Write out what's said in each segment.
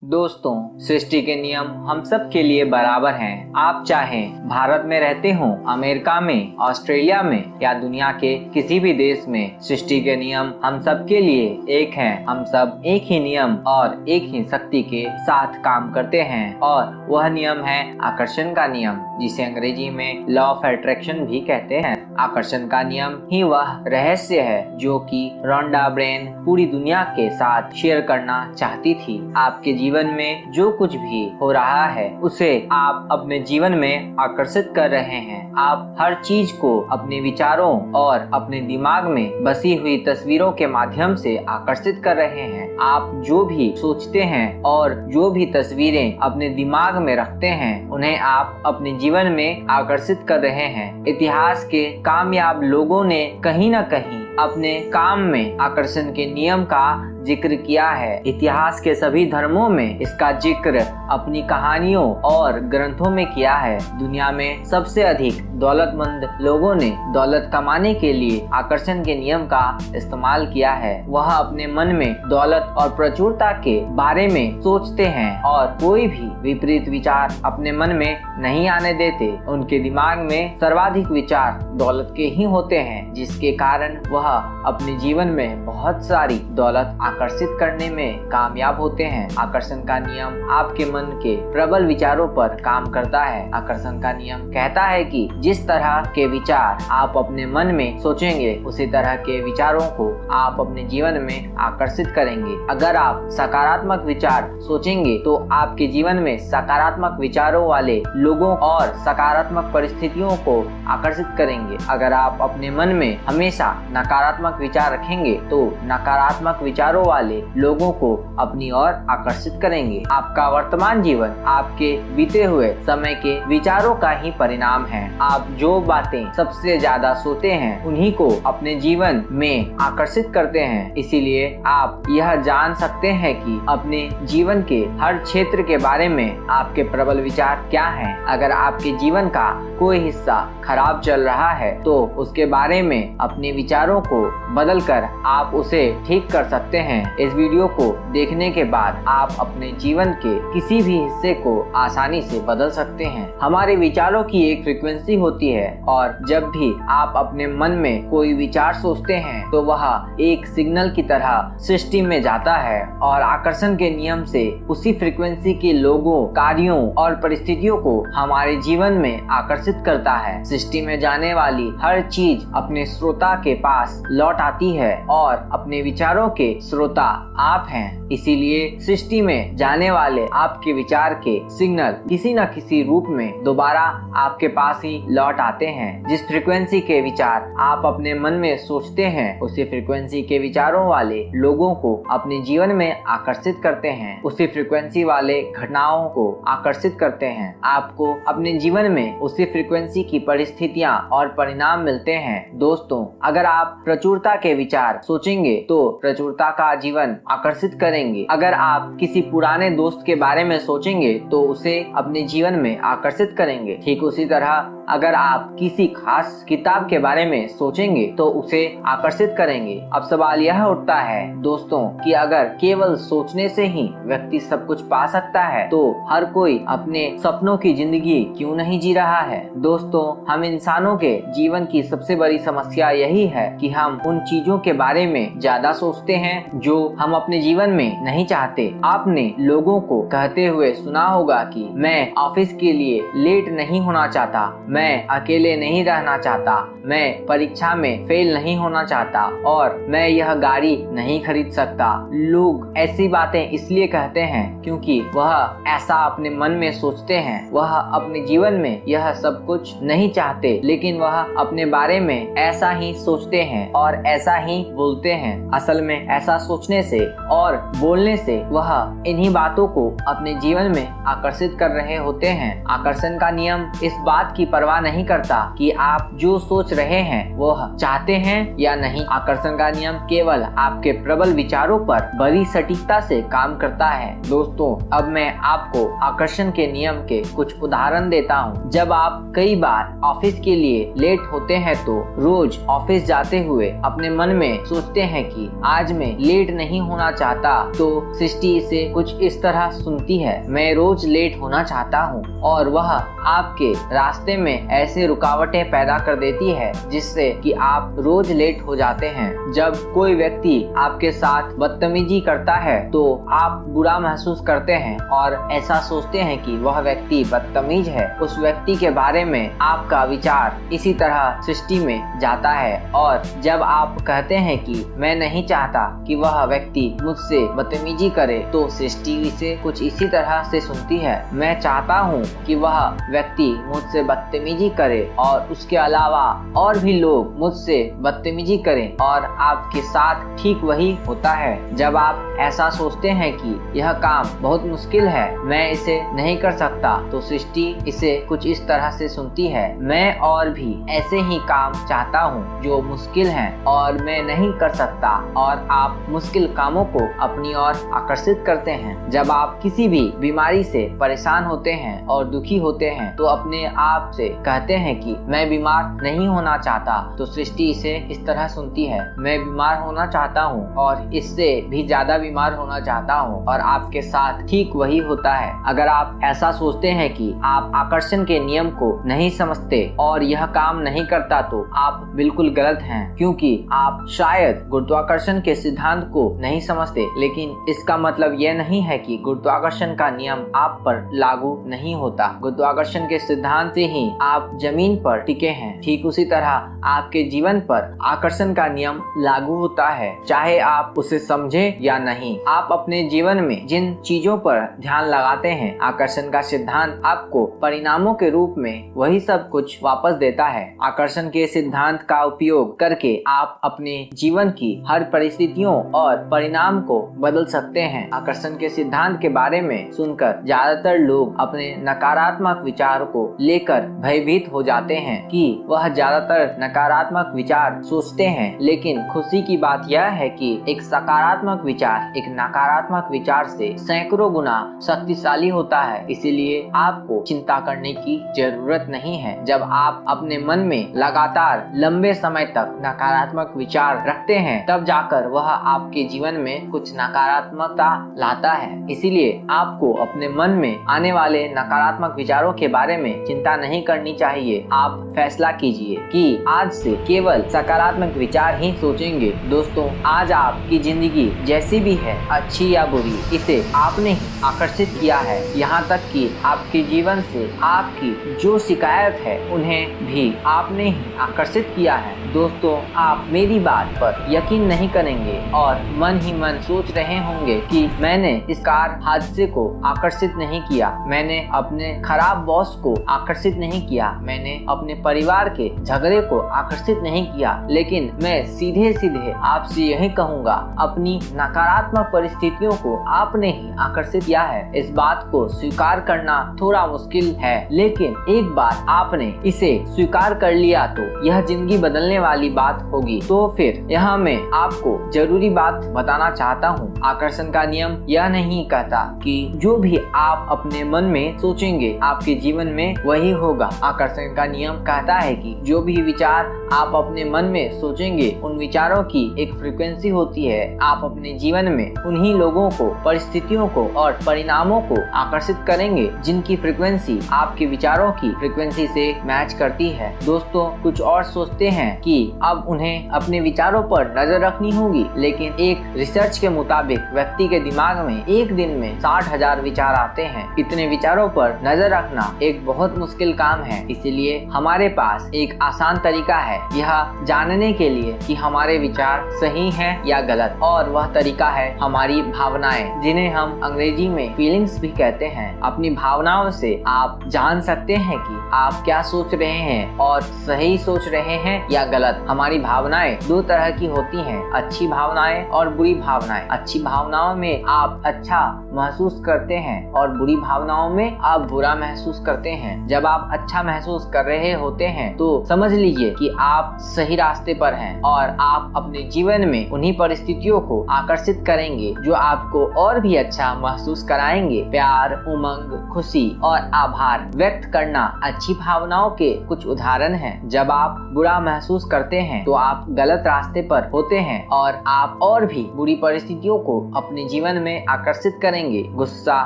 दोस्तों, सृष्टि के नियम हम सब के लिए बराबर हैं। आप चाहे भारत में रहते हो, अमेरिका में, ऑस्ट्रेलिया में या दुनिया के किसी भी देश में, सृष्टि के नियम हम सब के लिए एक हैं। हम सब एक ही नियम और एक ही शक्ति के साथ काम करते हैं और वह नियम है आकर्षण का नियम, जिसे अंग्रेजी में लॉ ऑफ अट्रैक्शन भी कहते हैं। आकर्षण का नियम ही वह रहस्य है जो कि रोंडा ब्रेन पूरी दुनिया के साथ शेयर करना चाहती थी। आपके जीवन में जो कुछ भी हो रहा है उसे आप अपने जीवन में आकर्षित कर रहे हैं। आप हर चीज को अपने विचारों और अपने दिमाग में बसी हुई तस्वीरों के माध्यम से आकर्षित कर रहे हैं। आप जो भी सोचते हैं और जो भी तस्वीरें अपने दिमाग में रखते हैं उन्हें आप अपने जीवन में आकर्षित कर रहे हैं। इतिहास के कामयाब लोगों ने कहीं न कहीं अपने काम में आकर्षण के नियम का जिक्र किया है। इतिहास के सभी धर्मों में इसका जिक्र अपनी कहानियों और ग्रंथों में किया है। दुनिया में सबसे अधिक दौलतमंद लोगों ने दौलत कमाने के लिए आकर्षण के नियम का इस्तेमाल किया है। वह अपने मन में दौलत और प्रचुरता के बारे में सोचते हैं और कोई भी विपरीत विचार अपने मन में नहीं आने देते। उनके दिमाग में सर्वाधिक विचार दौलत के ही होते हैं, जिसके कारण वह अपने जीवन में बहुत सारी दौलत आकर्षित करने में कामयाब होते हैं। आकर्षण का नियम आपके मन के प्रबल विचारों पर काम करता है। आकर्षण का नियम कहता है कि जिस तरह के विचार आप अपने मन में सोचेंगे उसी तरह के विचारों को आप अपने जीवन में आकर्षित करेंगे। अगर आप सकारात्मक विचार सोचेंगे तो आपके जीवन में सकारात्मक विचारों वाले लोगों और सकारात्मक परिस्थितियों को आकर्षित करेंगे। अगर आप अपने मन में हमेशा नकारात्मक विचार रखेंगे तो नकारात्मक विचारों वाले लोगों को अपनी ओर आकर्षित करेंगे। आपका वर्तमान जीवन आपके बीते हुए समय के विचारों का ही परिणाम है। आप जो बातें सबसे ज्यादा सोचते हैं उन्हीं को अपने जीवन में आकर्षित करते हैं। इसीलिए आप यह जान सकते हैं कि अपने जीवन के हर क्षेत्र के बारे में आपके प्रबल विचार क्या हैं। अगर आपके जीवन का कोई हिस्सा खराब चल रहा है तो उसके बारे में अपने विचारों को बदलकर आप उसे ठीक कर सकते हैं। इस वीडियो को देखने के बाद आप अपने जीवन के किसी भी हिस्से को आसानी से बदल सकते हैं। हमारे विचारों की एक फ्रीक्वेंसी होती है और जब भी आप अपने मन में कोई विचार सोचते हैं तो वह एक सिग्नल की तरह सृष्टि में जाता है और आकर्षण के नियम से उसी फ्रीक्वेंसी के लोगों, कार्यों और परिस्थितियों को हमारे जीवन में आकर्षित करता है। सृष्टि में जाने वाली हर चीज अपने श्रोता के पास लौट आती है और अपने विचारों के श्रोता आप हैं। इसीलिए सृष्टि में जाने वाले आपके विचार के सिग्नल किसी न किसी रूप में दोबारा आपके पास ही लौट आते हैं। जिस फ्रीक्वेंसी के विचार आप अपने मन में सोचते हैं उसी फ्रीक्वेंसी के विचारों वाले लोगों को अपने जीवन में आकर्षित करते हैं, उसी फ्रीक्वेंसी वाले घटनाओं को आकर्षित करते हैं। आपको अपने जीवन में उसी फ्रीक्वेंसी की परिस्थितियां और परिणाम मिलते हैं। दोस्तों, अगर आप प्रचुरता के विचार सोचेंगे तो प्रचुरता का जीवन आकर्षित करेंगे। अगर आप किसी पुराने दोस्त के बारे में सोचेंगे तो उसे अपने जीवन में आकर्षित करेंगे। ठीक उसी तरह अगर आप किसी खास किताब के बारे में सोचेंगे तो उसे आकर्षित करेंगे। अब सवाल यह उठता है दोस्तों कि अगर केवल सोचने से ही व्यक्ति सब कुछ पा सकता है तो हर कोई अपने सपनों की जिंदगी क्यों नहीं जी रहा है। दोस्तों, हम इंसानों के जीवन की सबसे बड़ी समस्या यही है कि हम उन चीजों के बारे में ज्यादा सोचते हैं जो हम अपने जीवन में नहीं चाहते। आपने लोगों को कहते हुए सुना होगा कि मैं ऑफिस के लिए लेट नहीं होना चाहता, मैं अकेले नहीं रहना चाहता, मैं परीक्षा में फेल नहीं होना चाहता और मैं यह गाड़ी नहीं खरीद सकता। लोग ऐसी बातें इसलिए कहते हैं क्योंकि वह ऐसा अपने मन में सोचते हैं। वह अपने जीवन में यह सब कुछ नहीं चाहते, लेकिन वह अपने बारे में ऐसा ही सोचते हैं और ऐसा ही बोलते हैं। असल में ऐसा सोचने से और बोलने से वह इन्हीं बातों को अपने जीवन में आकर्षित कर रहे होते हैं। आकर्षण का नियम इस बात की परवाह नहीं करता कि आप जो सोच रहे हैं वह चाहते हैं या नहीं। आकर्षण का नियम केवल आपके प्रबल विचारों पर बड़ी सटीकता से काम करता है। दोस्तों, अब मैं आपको आकर्षण के नियम के कुछ उदाहरण देता हूँ। जब आप कई बार ऑफिस के लिए लेट होते हैं तो रोज ऑफिस जाते हुए अपने मन में सोचते हैं कि आज मैं लेट लेट नहीं होना चाहता तो सृष्टि इसे कुछ इस तरह सुनती है। मैं रोज लेट होना चाहता हूँ, और वह आपके रास्ते में ऐसे रुकावटें पैदा कर देती है जिससे कि आप रोज लेट हो जाते हैं। जब कोई व्यक्ति आपके साथ बदतमीजी करता है तो आप बुरा महसूस करते हैं और ऐसा सोचते हैं कि वह व्यक्ति बदतमीज है। उस व्यक्ति के बारे में आपका विचार इसी तरह सृष्टि में जाता है, और जब आप कहते हैं कि मैं नहीं चाहता कि वह व्यक्ति मुझसे बदतमीजी करे तो सृष्टि इसे कुछ इसी तरह से सुनती है। मैं चाहता हूँ कि वह व्यक्ति मुझसे बदतमीजी करे और उसके अलावा और भी लोग मुझसे बदतमीजी करें, और आपके साथ ठीक वही होता है। जब आप ऐसा सोचते हैं कि यह काम बहुत मुश्किल है, मैं इसे नहीं कर सकता, तो सृष्टि इसे कुछ इस तरह से सुनती है। मैं और भी ऐसे ही काम चाहता हूँ जो मुश्किल हैं और मैं नहीं कर सकता, और आप मुश्किल कामों को अपनी ओर आकर्षित करते हैं। जब आप किसी भी बीमारी से परेशान होते हैं और दुखी होते हैं तो अपने आप से कहते हैं कि मैं बीमार नहीं होना चाहता, तो सृष्टि इसे इस तरह सुनती है। मैं बीमार होना चाहता हूँ और इससे भी ज्यादा बीमार होना चाहता हूँ, और आपके साथ ठीक वही होता है। अगर आप ऐसा सोचते हैं कि आप आकर्षण के नियम को नहीं समझते और यह काम नहीं करता तो आप बिल्कुल गलत हैं, क्योंकि आप शायद गुरुत्वाकर्षण के सिद्धांत को नहीं समझते। लेकिन इसका मतलब यह नहीं है कि गुरुत्वाकर्षण का नियम आप पर लागू नहीं होता। गुरुत्वाकर्षण के सिद्धांत से ही आप जमीन पर टिके हैं। ठीक उसी तरह आपके जीवन पर आकर्षण का नियम लागू होता है, चाहे आप उसे समझे या नहीं। आप अपने जीवन में जिन चीजों पर ध्यान लगाते हैं, आकर्षण का सिद्धांत आपको परिणामों के रूप में वही सब कुछ वापस देता है। आकर्षण के सिद्धांत का उपयोग करके आप अपने जीवन की हर परिस्थितियों और परिणाम को बदल सकते हैं। आकर्षण के सिद्धांत के बारे में सुनकर ज्यादातर लोग अपने नकारात्मक विचार को लेकर भयभीत हो जाते हैं कि वह ज्यादातर नकारात्मक विचार सोचते हैं, लेकिन खुशी की बात यह है कि एक सकारात्मक विचार एक नकारात्मक विचार से सैकड़ों गुना शक्तिशाली होता है। इसीलिए आपको चिंता करने की जरूरत नहीं है। जब आप अपने मन में लगातार लंबे समय तक नकारात्मक विचार रखते हैं, तब जाकर वह आपके जीवन में कुछ नकारात्मकता लाता है। इसीलिए आपको अपने मन में आने वाले नकारात्मक विचारों के बारे में चिंता नहीं करनी चाहिए। आप फैसला कीजिए कि आज से केवल सकारात्मक विचार ही सोचेंगे। दोस्तों, आज आपकी जिंदगी जैसी भी है, अच्छी या बुरी, इसे आपने ही आकर्षित किया है। यहाँ तक कि आपके जीवन से आपकी जो शिकायत है उन्हें भी आपने ही आकर्षित किया है। दोस्तों, आप मेरी बात पर यकीन नहीं करेंगे और मन ही मन सोच रहे होंगे कि मैंने इस कार हादसे को आकर्षित नहीं किया, मैंने अपने खराब बॉस को आकर्षित नहीं किया, मैंने अपने परिवार के झगड़े को आकर्षित नहीं किया। लेकिन मैं सीधे सीधे आपसे यही कहूँगा, अपनी नकारात्मक परिस्थितियों को आपने ही आकर्षित किया है। इस बात को स्वीकार करना थोड़ा मुश्किल है, लेकिन एक बार आपने इसे स्वीकार कर लिया तो यह जिंदगी बदलने वाली बात होगी। तो फिर यहाँ मैं आपको जरूरी बात बताना चाहता हूँ। आकर्षण का नियम यह नहीं कहता कि जो भी आप अपने मन में सोचेंगे आपके जीवन में वही होगा। आकर्षण का नियम कहता है कि जो भी विचार आप अपने मन में सोचेंगे, उन विचारों की एक फ्रीक्वेंसी होती है। आप अपने जीवन में उन्हीं लोगों को, परिस्थितियों को और परिणामों को आकर्षित करेंगे जिनकी फ्रीक्वेंसी आपके विचारों की फ्रीक्वेंसी से मैच करती है। दोस्तों, कुछ और सोचते हैं कि अब उन्हें अपने विचारों पर नजर रखनी होगी, लेकिन एक रिसर्च के मुताबिक व्यक्ति के दिमाग में एक दिन में 60,000 विचार आते हैं। इतने विचारों पर नजर रखना एक बहुत मुश्किल काम है। इसीलिए हमारे पास एक आसान तरीका है यह जानने के लिए कि हमारे विचार सही हैं या गलत, और वह तरीका है हमारी भावनाएं, जिन्हें हम अंग्रेजी में फीलिंग्स भी कहते हैं। अपनी भावनाओं से आप जान सकते हैं कि आप क्या सोच रहे हैं और सही सोच रहे हैं या गलत। हमारी भावनाएं दो तरह की होती हैं, अच्छी भावनाएं और बुरी भावनाएं। अच्छी भावनाओं में आप अच्छा महसूस करते हैं और बुरी भावनाओं में आप बुरा महसूस करते हैं। जब आप अच्छा महसूस कर रहे होते हैं तो समझ लीजिए कि आप सही रास्ते पर हैं और आप अपने जीवन में उन्हीं परिस्थितियों को आकर्षित करेंगे जो आपको और भी अच्छा महसूस कराएंगे। प्यार, उमंग, खुशी और आभार व्यक्त करना अच्छी भावनाओं के कुछ उदाहरण हैं। जब आप बुरा महसूस करते हैं तो आप गलत रास्ते पर होते हैं और आप और भी बुरी परिस्थितियों को अपने जीवन में आकर्षित करेंगे। गुस्सा,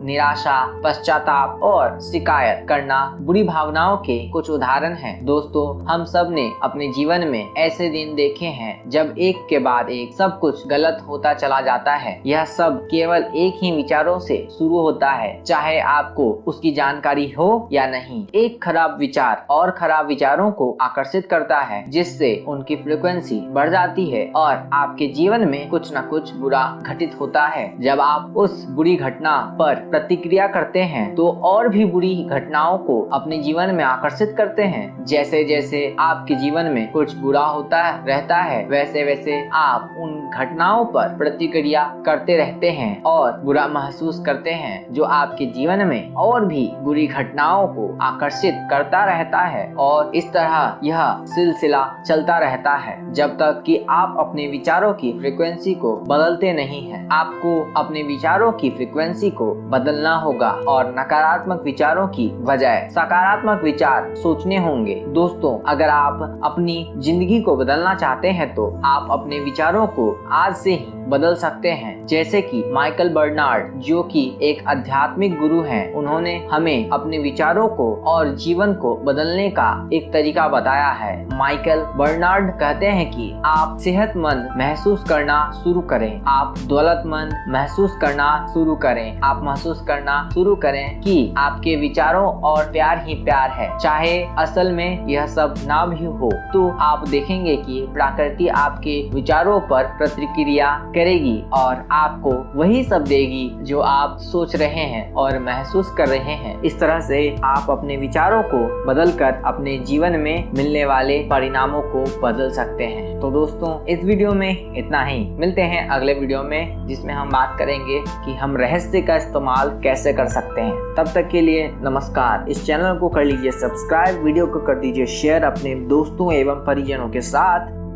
निराशा, पश्चाताप और शिकायत करना बुरी भावनाओं के कुछ उदाहरण हैं। दोस्तों, हम सब ने अपने जीवन में ऐसे दिन देखे हैं जब एक के बाद एक सब कुछ गलत होता चला जाता है। यह सब केवल एक ही विचारों से शुरू होता है, चाहे आपको उसकी जानकारी हो या नहीं। एक खराब विचार और खराब विचारों को आकर्षित करता है, जिससे उनकी फ्रीक्वेंसी बढ़ जाती है और आपके जीवन में कुछ न कुछ बुरा घटित होता है। जब आप उस बुरी घटना पर प्रतिक्रिया करते हैं तो और भी बुरी घटनाओं को अपने जीवन में आकर्षित करते हैं। जैसे जैसे आपके जीवन में कुछ बुरा होता रहता है, वैसे वैसे आप उन घटनाओं पर प्रतिक्रिया करते रहते हैं और बुरा महसूस करते हैं, जो आपके जीवन में और भी बुरी घटनाओं को आकर्षित करता रहता है। और इस तरह यह सिलसिला चलता रहता है जब तक कि आप अपने विचारों की फ्रीक्वेंसी को बदलते नहीं हैं। आपको अपने विचारों की फ्रीक्वेंसी को बदलना होगा और नकारात्मक विचारों की बजाय सकारात्मक विचार सोचने होंगे। दोस्तों, अगर आप अपनी जिंदगी को बदलना चाहते हैं तो आप अपने विचारों को आज से ही बदल सकते हैं। जैसे कि माइकल बर्नार्ड, जो कि एक आध्यात्मिक गुरु हैं, उन्होंने हमें अपने विचारों को और जीवन को बदलने का एक तरीका बताया है। माइकल बर्नार्ड कहते हैं कि आप सेहतमंद महसूस करना शुरू करें, आप दौलतमंद महसूस करना शुरू करें, आप महसूस करना शुरू करें कि आपके विचारों और प्यार ही प्यार है। चाहे असल में यह सब ना भी हो तो आप देखेंगे कि प्रकृति आपके विचारों पर प्रतिक्रिया करेगी और आपको वही सब देगी जो आप सोच रहे हैं और महसूस कर रहे हैं। इस तरह से आप अपने विचारों को बदलकर अपने जीवन में मिलने वाले परिणामों को बदल सकते हैं। तो दोस्तों, इस वीडियो में इतना ही। मिलते हैं अगले वीडियो में, जिसमें हम बात करेंगे कि हम रहस्य का इस्तेमाल कैसे कर सकते हैं। तब तक के लिए नमस्कार। इस चैनल को कर लीजिए सब्सक्राइब, वीडियो को कर दीजिए शेयर अपने दोस्तों एवं परिजनों के साथ।